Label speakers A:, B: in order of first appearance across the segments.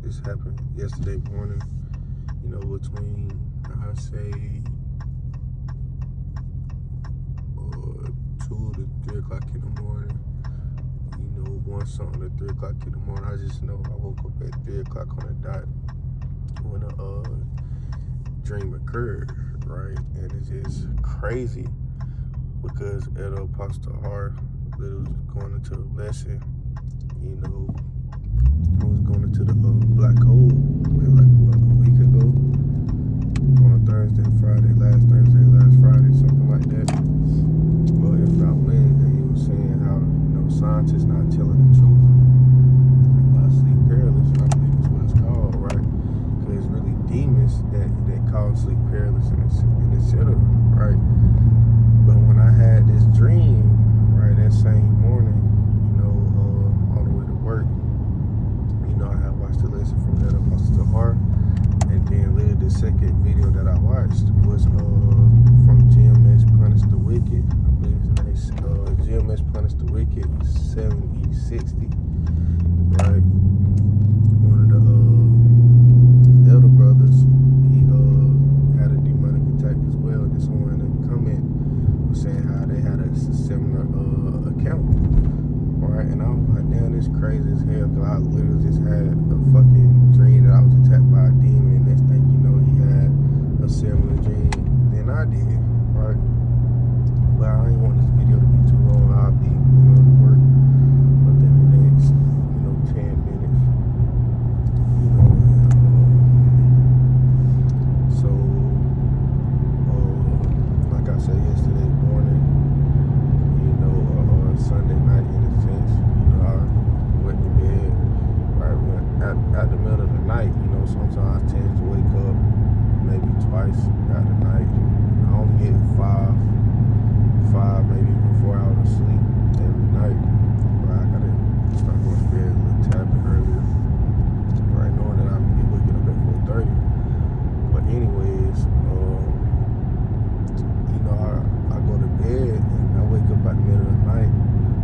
A: This happened yesterday morning, between, I say, 2 to 3 o'clock in the morning. 1 something to 3 o'clock in the morning. I just know I woke up at 3 o'clock on the dot when a dream occurred, right? And it's just crazy because at Apostle Hart, literally was going into a lesson, I was going into the black hole maybe like a week ago on a Thursday, last Friday, something like that. Well, if not Wednesday, he was saying how, scientists not telling the truth about sleep paralysis. I believe that's what it's called, right? Because it's really demons that cause sleep paralysis and et cetera, right? But when I had this dream, right, that same morning, on the way to work, I had watched the lesson from that Apostle Hart, and then later the second video that I watched was from GMS Punish the Wicked. I believe his name's GMS Punish the Wicked 7060, right? One of the elder brothers, he had a demonic attack as well. And someone in the comment was saying how they had a similar account, right? And I was like, damn, this crazy as hell, because I literally just had a fucking dream that I was attacked by a demon, and next thing you know, he had a similar dream than I did, right? But I didn't want this video to be too long. I'll be to work within the next 10 minutes, so like I said yesterday morning, Sunday night in a sense, I went to bed right at the middle of the night. Sometimes I tend to wake up maybe twice at the night. I only get five, maybe even 4 hours of sleep every night. But I gotta start going to bed a little tad bit earlier, right? Knowing that I'll be waking up at 4:30. But anyways, I go to bed and I wake up at the middle of the night.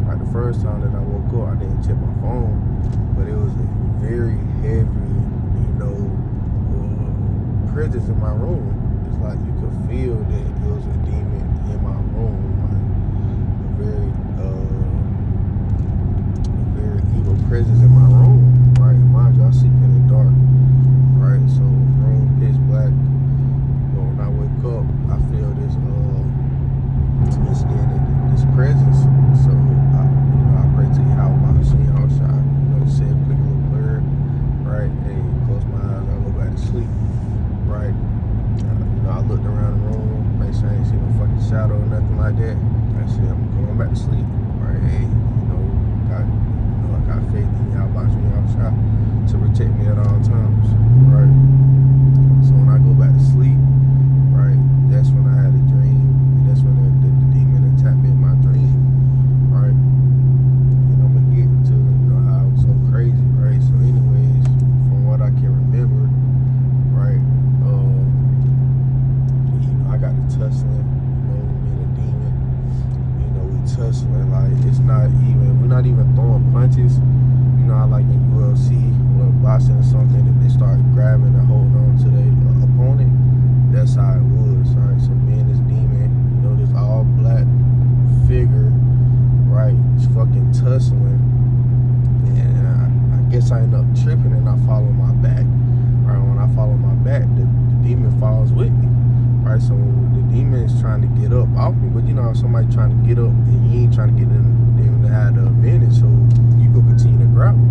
A: Like the first time that I woke up, I didn't check my phone, but it was a very heavy, presence in my room. It's like you could feel that it was a demon in my room, like a very evil presence in my room, right? Mind you, I sleep in the dark, right? So room pitch black. But when I wake up, I feel this presence. So I pray to Yahweh, so y'all shot, said quick little blur, right? And close my eyes, I go back to sleep, right? I looked around the room, make sure I ain't see no fucking shadow or nothing like that. I said, I'm going back to sleep, right? Hey, I got faith in Yahweh, so y'all shot to protect me at all times, right? So when I go back to sleep, right, that's when I had a dream, and that's when the demon attacked me in my dream, right? And I'm gonna get to how it was so crazy, right? So anyways, from what I can remember, right, I got to tussling, me and the demon, we tussling, like we're not even throwing punches, I like in UFC or boxing or something, if they start grabbing and holding on to their opponent, that's how it was, right? So me and this demon, this all black figure, right, it's fucking tussling, and I guess I end up tripping and I follow my back, right? When I follow my back, the demon follows with me, right? So the demon is trying to get up off me, but somebody trying to get up and you ain't trying to get them to have the advantage, so you go continue to grapple,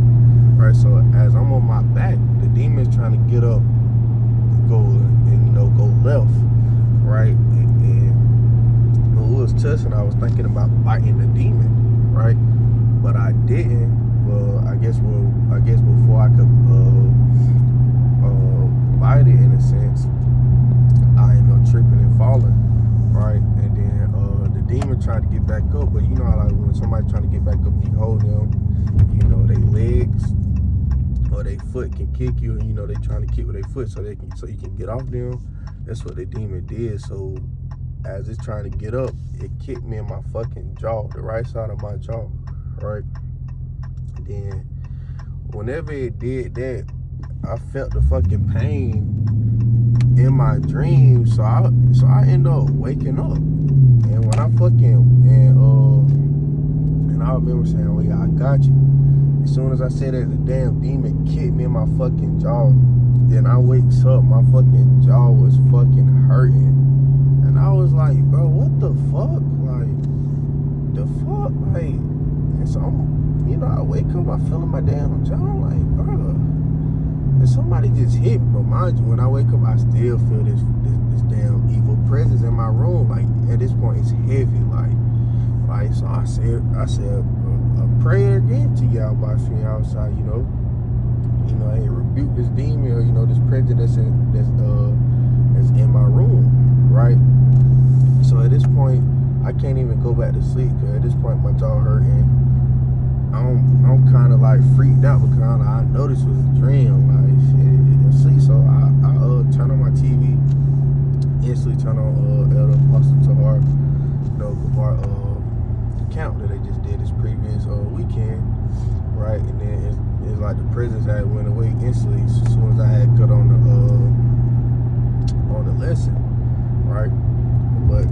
A: right? So as I'm on my back, the demon is trying to get up, go left, right? And when we was tussling, I was thinking about biting the demon, right? But I didn't. Well, I guess before I could bite it in a sense, I ended up tripping and falling, right? And then the demon tried to get back up, but how like when somebody trying to get back up, you hold them, their legs or their foot can kick you, and they trying to kick with their foot so you can get off them. That's what the demon did. So as it's trying to get up, it kicked me in my fucking jaw, the right side of my jaw, right? Then whenever it did that, I felt the fucking pain in my dream, so I end up waking up. And when I I remember saying, "Oh yeah, I got you." As soon as I said that, the damn demon kicked me in my fucking jaw. Then I wakes up, my fucking jaw was fucking hurting. And I was like, bro, what the fuck? Like, the fuck? Like, and so I wake up, I feel in my damn jaw. I'm like, bro, and somebody just hit me. But mind you, when I wake up, I still feel this damn evil presence in my room. Like, at this point, it's heavy. Like, so I said a prayer again to y'all by seeing outside, hey, rebuke this demon or, this prejudice that's in my room, right? So at this point, I can't even go back to sleep, because at this point my jaw hurting. I'm kind of like freaked out because I know this was a dream, like shit, sleep. So I turn on my TV, instantly turn on Elder Apostle Tahar, camp that they just did this previous weekend, right? And then it's like the presence had went away instantly as soon as I had cut on the lesson, right? But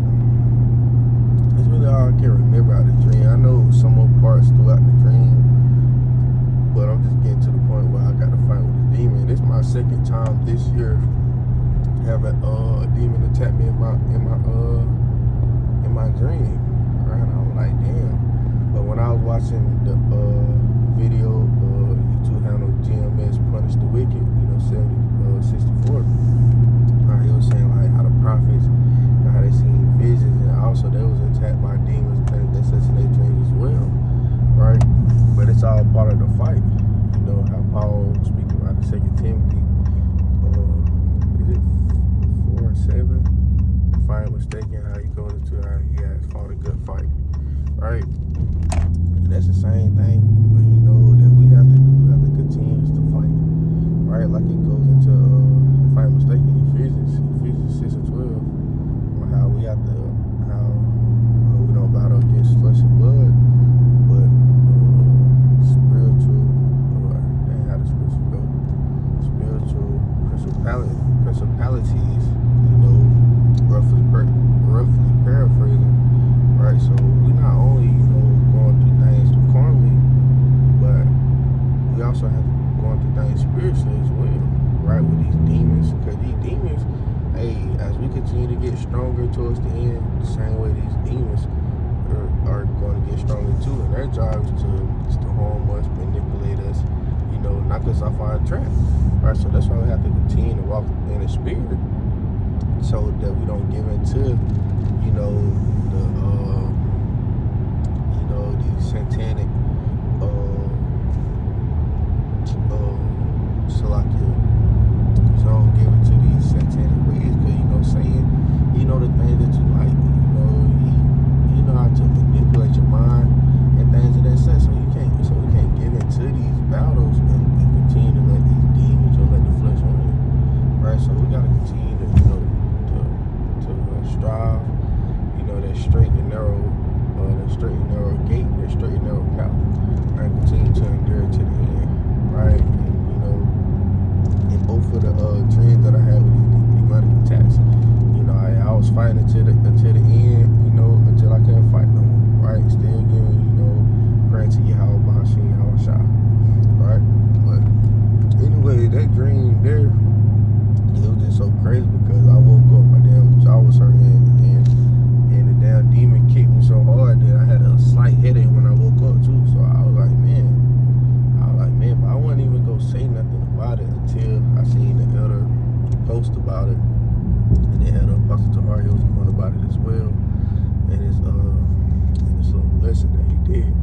A: it's really all I can remember out of the dream. I know some more parts throughout the dream, but I'm just getting to the point where I got to fight with the demon. This is my second time this year having a demon attack me in my dream. Right? I'm like, damn. But when I was watching the video, YouTube handle GMS Punish the Wicked, 64, he was saying like how the prophets, how they seen visions, and also they was attacked by demons and things they said in their dreams as well, right? But it's all part of the fight. How Paul speaking about the 2 Timothy, is it 4:7? If I ain't mistaken, how he goes into how he has fought a good fight, right? And that's the same thing, but that we have to do. We have to continue to fight, right? Like it goes into, if I ain't mistaken, Ephesians 6:12, how we have to, how we don't battle against flesh and blood, but spiritual, how the scripture go, spiritual principalities, roughly paraphrasing, right? So we not only, going through things carnally, but we also have to be going through things spiritually as well, right? With these demons, because these demons, hey, as we continue to get stronger towards the end, the same way these demons are going to get stronger too, and their job is to harm us, manipulate us, knock us off our track, right? So that's why we have to continue to walk in the spirit, so that we don't give into, these satanic, Salakia. So don't give into these satanic ways, because Satan, the things that you like, he know how to manipulate your mind and things of that sense. So we can't give into these battles and continue to let these demons or let the flesh win, right? So we gotta continue to strive, that straight and narrow gate, that straight and narrow path, and continue to endure to the end, right? And in both of the dreams that I had with these demonic attacks, I was fighting until the end, until I couldn't fight no more, right? Still giving, praying to Yahweh Bahashim, Yahweh Shah, right? But anyway, that dream there, it was just so crazy because I woke up, my damn jaw was hurting, and the damn demon kicked me so hard that I had a slight headache when I woke up too. So I was like, man, but I wouldn't even go say nothing about it until I seen the elder post about it, and the elder Apostle Tahar was going about it as well, and this little lesson that he did,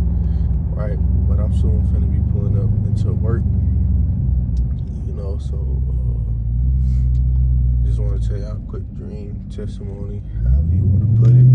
A: right? But I'm soon finna be pulling up into work, so just want to tell y'all a quick dream testimony, however you want to put it.